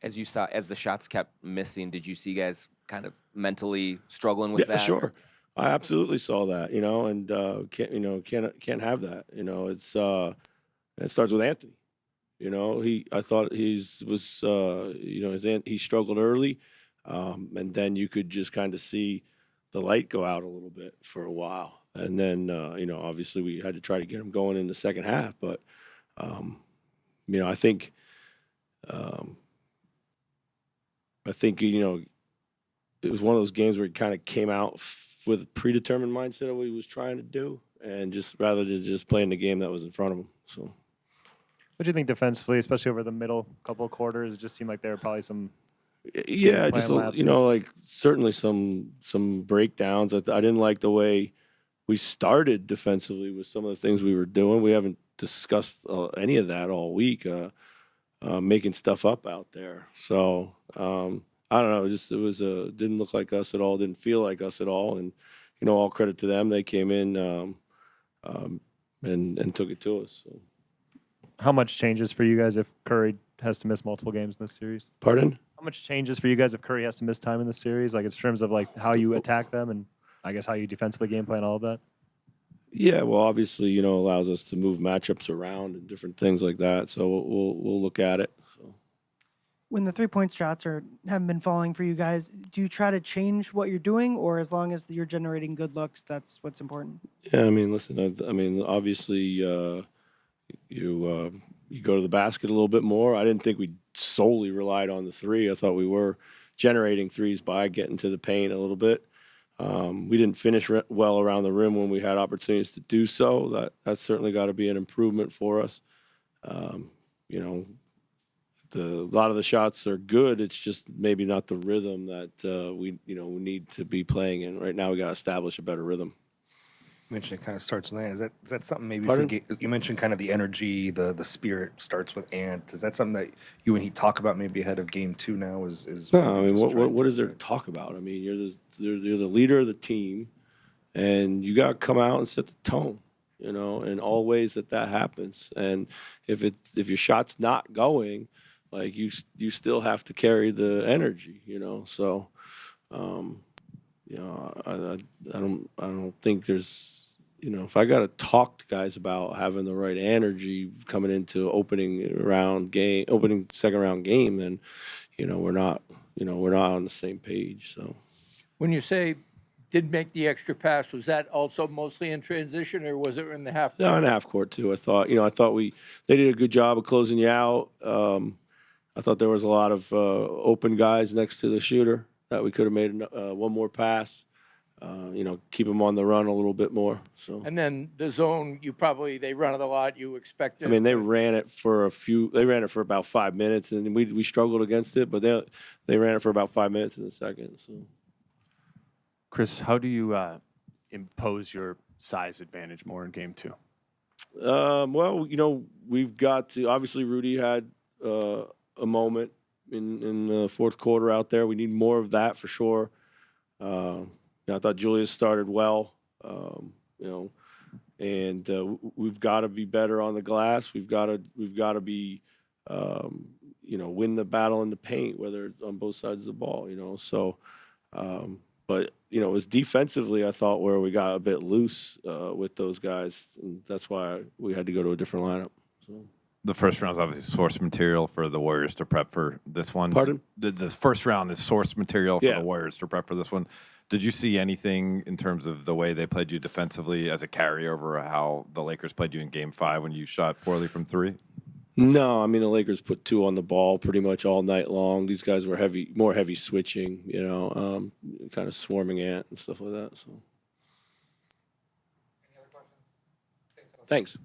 As the shots kept missing, did you see guys kind of mentally struggling with that? Yeah, sure. I absolutely saw that, and can't have that. It starts with Anthony. I thought he struggled early, and then you could just kind of see the light go out a little bit for a while, and then obviously we had to try to get him going in the second half, but I think it was one of those games where he kind of came out with a predetermined mindset of what he was trying to do, and just rather than just playing the game that was in front of him. So, what do you think defensively, especially over the middle couple of quarters? It just seemed like there were probably some. Yeah, just certainly some breakdowns. I didn't like the way we started defensively with some of the things we were doing. We haven't discussed any of that all week, making stuff up out there. So. I don't know. It didn't look like us at all. Didn't feel like us at all. And all credit to them. They came in and took it to us. So. How much changes for you guys if Curry has to miss multiple games in this series? Pardon? How much changes for you guys if Curry has to miss time in the series? Like in terms of how you attack them and I guess how you defensively game plan, all of that. Yeah, well, obviously, allows us to move matchups around and different things like that. So we'll look at it. When the 3-point shots haven't been falling for you guys, do you try to change what you're doing, or as long as you're generating good looks, that's what's important? Yeah, listen, obviously, you go to the basket a little bit more. I didn't think we solely relied on the three. I thought we were generating threes by getting to the paint a little bit. We didn't finish well around the rim when we had opportunities to do so. That's certainly got to be an improvement for us. A lot of the shots are good. It's just maybe not the rhythm that we need to be playing in. Right now, we got to establish a better rhythm. You mentioned it kind of starts with Ant. Is that something maybe you mentioned kind of the energy, the spirit starts with Ant. Is that something that you and he talk about maybe ahead of game 2 now? No, what is there to talk about? You're the leader of the team, and you got to come out and set the tone. In all ways that happens. And if your shot's not going, you still have to carry the energy. So I don't think there's. If I got to talk to guys about having the right energy coming into opening second round game, then we're not on the same page. So when you say did make the extra pass, was that also mostly in transition, or was it in the half court? No, in the half court too. I thought they did a good job of closing you out. I thought there was a lot of open guys next to the shooter that we could have made one more pass. Keep them on the run a little bit more. So. And then the zone, they run it a lot. You expected. They ran it for about 5 minutes, and we struggled against it, but they ran it for about 5 minutes in the second. So. Chris, how do you impose your size advantage more in game 2? Well, we've got to. Obviously, Rudy had a moment in the fourth quarter out there. We need more of that for sure. I thought Julius started well, and we've got to be better on the glass. We've got to be, win the battle in the paint, whether it's on both sides of the ball. So. But, it was defensively, I thought, where we got a bit loose with those guys. And that's why we had to go to a different lineup. So. The first round is obviously source material for the Warriors to prep for this one. Pardon? The first round is source material for the Warriors to prep for this one. Did you see anything in terms of the way they played you defensively as a carryover, how the Lakers played you in game 5 when you shot poorly from 3? No, the Lakers put 2 on the ball pretty much all night long. These guys were more heavy switching, kind of swarming Ant and stuff like that. So. Any other questions? Thanks.